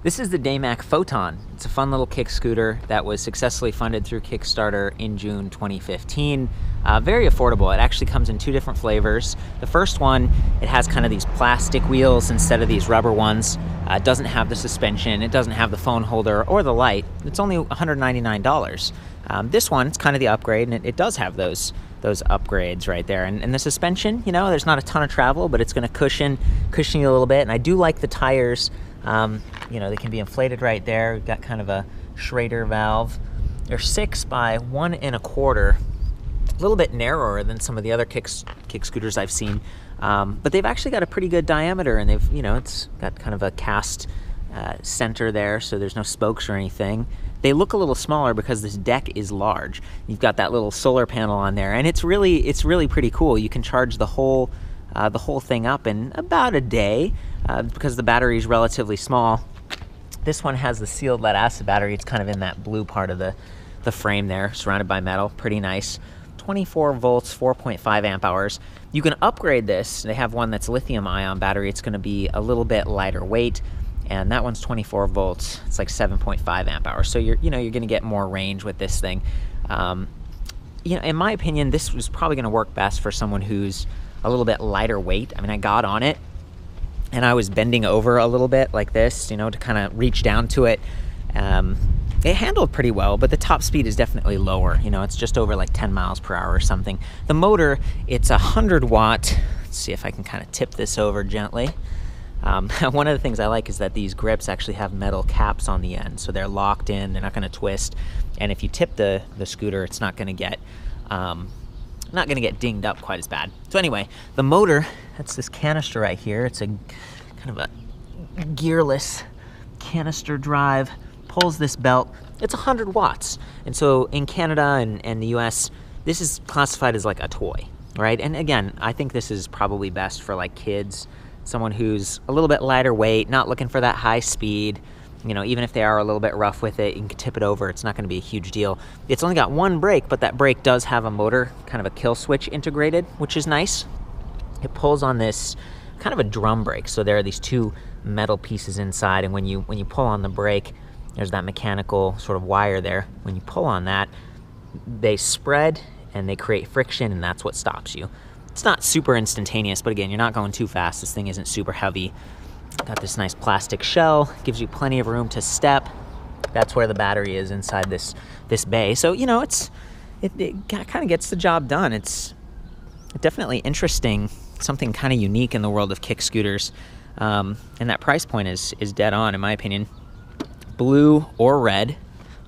This is the Daymak Photon. It's a fun little kick scooter that was successfully funded through Kickstarter in June 2015. Very affordable. It actually comes in two different flavors. The first one, it has kind of these plastic wheels instead of these rubber ones. It doesn't have the suspension, it doesn't have the phone holder or the light. It's only $199. This one, it's kind of the upgrade, and it does have those upgrades right there. And the suspension, you know, there's not a ton of travel, but it's going to cushion you a little bit. And I do like the tires. You know, they can be inflated right there. We've got kind of a Schrader valve. They're 6 by 1 1/4, a little bit narrower than some of the other kick scooters I've seen. But they've actually got a pretty good diameter, and they've, you know, it's got kind of a cast center there, so there's no spokes or anything. They look a little smaller because this deck is large. You've got that little solar panel on there, and it's really pretty cool. You can charge the whole thing up in about a day because the battery is relatively small. This one has the sealed lead acid battery. It's kind of in that blue part of the frame there, surrounded by metal. Pretty nice. 24 volts, 4.5 amp hours. You can upgrade this. They have one that's lithium ion battery. It's going to be a little bit lighter weight, and that one's 24 volts. It's like 7.5 amp hours. So you're going to get more range with this thing. You know, in my opinion, this was probably going to work best for someone who's a little bit lighter weight. I mean, I got on it and I was bending over a little bit like this, you know, to kind of reach down to it. It handled pretty well, but the top speed is definitely lower. You know, it's just over like 10 miles per hour or something. The motor, it's 100 watt. Let's see if I can kind of tip this over gently. One of the things I like is that these grips actually have metal caps on the end, so they're locked in, they're not going to twist. And if you tip the scooter, it's not going to get dinged up quite as bad. So anyway, the motor, that's this canister right here. It's a kind of a gearless canister drive, pulls this belt. It's 100 watts. And so in Canada and the US, this is classified as like a toy, right? And again, I think this is probably best for like kids, someone who's a little bit lighter weight, not looking for that high speed. You know, even if they are a little bit rough with it, you can tip it over. It's not going to be a huge deal. It's only got one brake, but that brake does have a motor, kind of a kill switch integrated, which is nice. It pulls on this kind of a drum brake. So there are these two metal pieces inside, and when you pull on the brake, there's that mechanical sort of wire there. When you pull on that, they spread and they create friction, and that's what stops you. It's not super instantaneous, but again, you're not going too fast. This thing isn't super heavy. Got this nice plastic shell, gives you plenty of room to step. That's where the battery is, inside this bay. So, you know, it kind of gets the job done. It's definitely interesting, something kind of unique in the world of kick scooters. And that price point is dead on, in my opinion. Blue or red,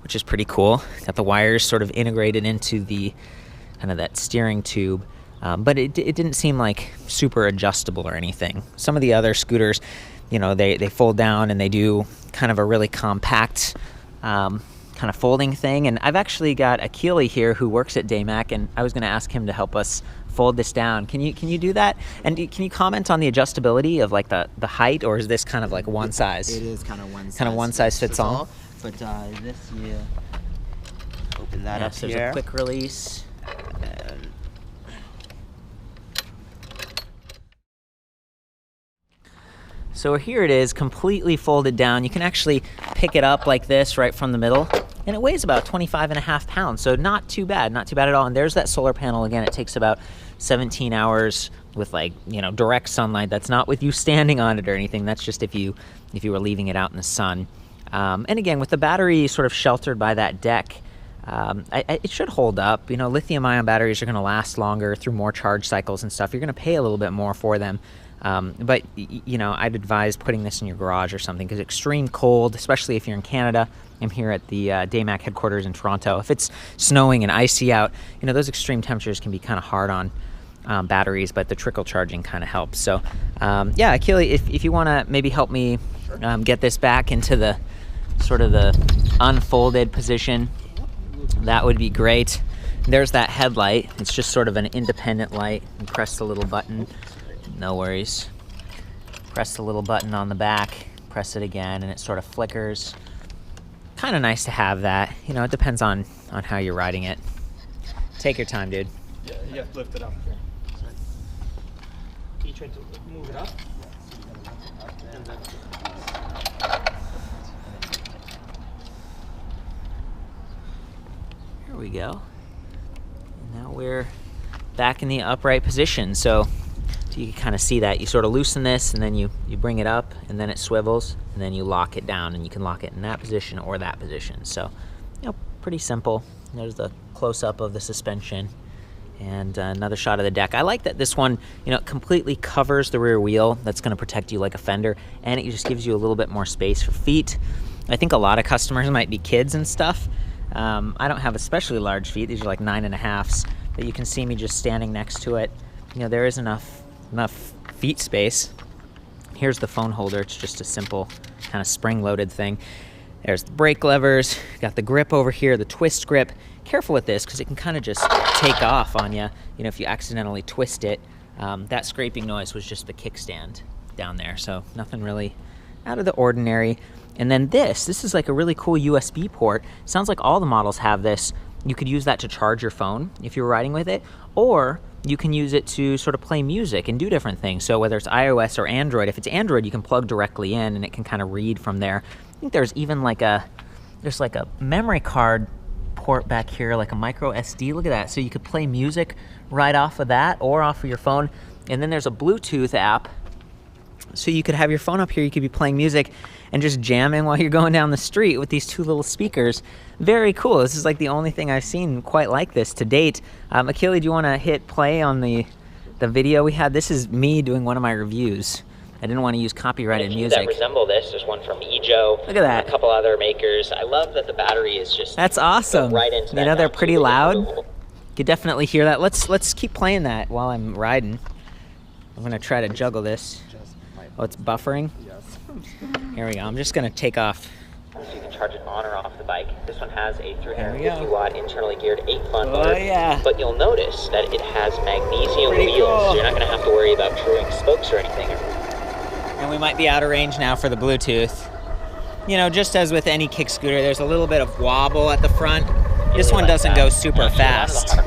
which is pretty cool. Got the wires sort of integrated into the kind of that steering tube. But it didn't seem like super adjustable or anything. Some of the other scooters, you know, they fold down and they do kind of a really compact kind of folding thing. And I've actually got Akili here who works at Daymak, and I was going to ask him to help us fold this down. Can you do that? And can you comment on the adjustability of like the height, or is this kind of like one size? It is kind of one size fits all. But this you open that up so here. There's a quick release. So here it is, completely folded down. You can actually pick it up like this right from the middle, and it weighs about 25.5 pounds, so not too bad at all. And there's that solar panel again. It takes about 17 hours with, like, you know, direct sunlight. That's not with you standing on it or anything. That's just if you were leaving it out in the sun. And again, with the battery sort of sheltered by that deck, it should hold up. You know, lithium ion batteries are going to last longer through more charge cycles and stuff. You're going to pay a little bit more for them. But, you know, I'd advise putting this in your garage or something, because extreme cold, especially if you're in Canada. I'm here at the Daymak headquarters in Toronto. If it's snowing and icy out, you know, those extreme temperatures can be kind of hard on batteries, but the trickle charging kind of helps. So, yeah, Akili, if you want to maybe help me get this back into the sort of the unfolded position, that would be great. There's that headlight. It's just sort of an independent light. You press the little button. No worries. Press the little button on the back, press it again, and it sort of flickers. Kind of nice to have that. You know, it depends on how you're riding it. Take your time, dude. Yeah, you have to lift it up here. Can you try to move it up? And then we go. And now we're back in the upright position. So you can kind of see that. You sort of loosen this, and then you bring it up, and then it swivels, and then you lock it down, and you can lock it in that position or that position. So, pretty simple. There's the close-up of the suspension, and another shot of the deck. I like that this one, it completely covers the rear wheel. That's going to protect you like a fender, and it just gives you a little bit more space for feet. I think a lot of customers might be kids and stuff. I don't have especially large feet. These are like 9.5s, but you can see me just standing next to it. There is enough feet space. Here's the phone holder. It's just a simple kind of spring-loaded thing. There's the brake levers. Got the grip over here, the twist grip. Careful with this because it can kind of just take off on you, if you accidentally twist it. That scraping noise was just the kickstand down there, so nothing really out of the ordinary. And then this is like a really cool USB port. Sounds like all the models have this. You could use that to charge your phone if you were riding with it, or you can use it to sort of play music and do different things. So whether it's iOS or Android, if it's Android, you can plug directly in and it can kind of read from there. I think there's even like a memory card port back here, like a micro SD. Look at that. So you could play music right off of that or off of your phone. And then there's a Bluetooth app. So you could have your phone up here, you could be playing music and just jamming while you're going down the street with these two little speakers. Very cool. This is like the only thing I've seen quite like this to date. Achille, do you want to hit play on the video we had? This is me doing one of my reviews. I didn't want to use copyrighted music. That resemble this. There's one from Ejo. Look at that. A couple other makers. I love that the battery is just... That's awesome. Right into that. They're pretty loud. You could definitely hear that. Let's keep playing that while I'm riding. I'm going to try to juggle this. Oh, it's buffering? Yes. Here we go. I'm just going to take off. So you can charge it on or off the bike. This one has a 350-watt internally geared 8-fun motor. Oh, yeah. But you'll notice that it has magnesium wheels, so you're not going to have to worry about truing spokes or anything. And we might be out of range now for the Bluetooth. Just as with any kick scooter, there's a little bit of wobble at the front. This one doesn't go super fast.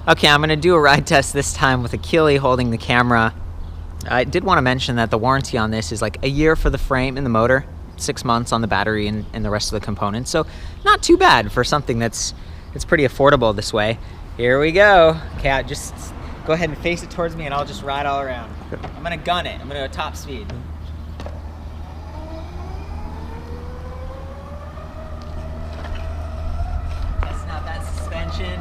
Okay, I'm going to do a ride test this time with Achille holding the camera. I did want to mention that the warranty on this is like a year for the frame and the motor, 6 months on the battery and the rest of the components. So not too bad for something it's pretty affordable this way. Here we go. Okay, just go ahead and face it towards me and I'll just ride all around. I'm gonna gun it. I'm gonna go top speed. Testing out that suspension.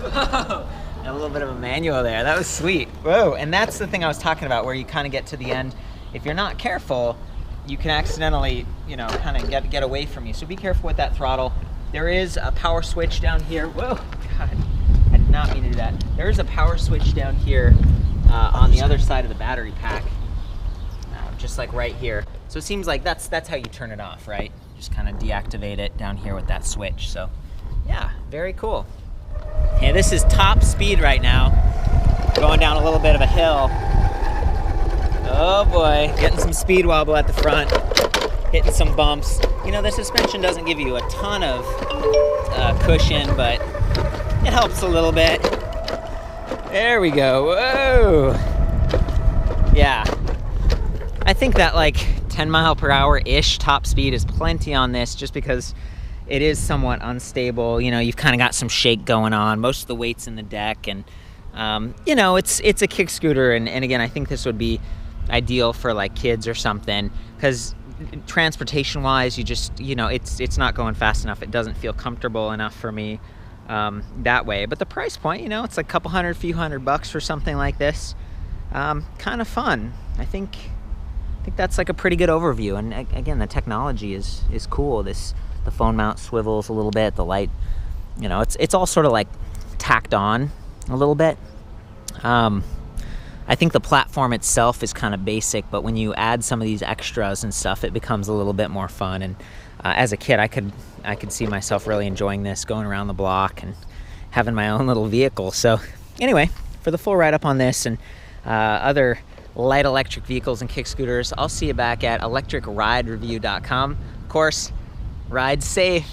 Whoa, a little bit of a manual there. That was sweet. Whoa, and that's the thing I was talking about, where you kind of get to the end. If you're not careful, you can accidentally, kind of get away from you. So be careful with that throttle. There is a power switch down here. Whoa, God, I did not mean to do that. There is a power switch down here on the other side of the battery pack, just like right here. So it seems like that's how you turn it off, right? Just kind of deactivate it down here with that switch. So yeah, very cool. Okay, this is top speed right now. Going down a little bit of a hill. Oh boy, getting some speed wobble at the front. Hitting some bumps. The suspension doesn't give you a ton of cushion, but it helps a little bit. There we go. Whoa. Yeah. I think that like 10 mile per hour-ish top speed is plenty on this, just because it is somewhat unstable. You've kind of got some shake going on. Most of the weight's in the deck, and it's a kick scooter. And again, I think this would be ideal for like kids or something, because transportation-wise, you just it's not going fast enough. It doesn't feel comfortable enough for me that way. But the price point, it's like a few hundred bucks for something like this. Kind of fun. I think that's like a pretty good overview. And again, the technology is cool. The phone mount swivels a little bit. The light, it's all sort of like tacked on a little bit. I think the platform itself is kind of basic, but when you add some of these extras and stuff, it becomes a little bit more fun. And as a kid, I could see myself really enjoying this, going around the block and having my own little vehicle. So anyway, for the full write-up on this and other light electric vehicles and kick scooters, I'll see you back at electricridereview.com. Of course, ride safe.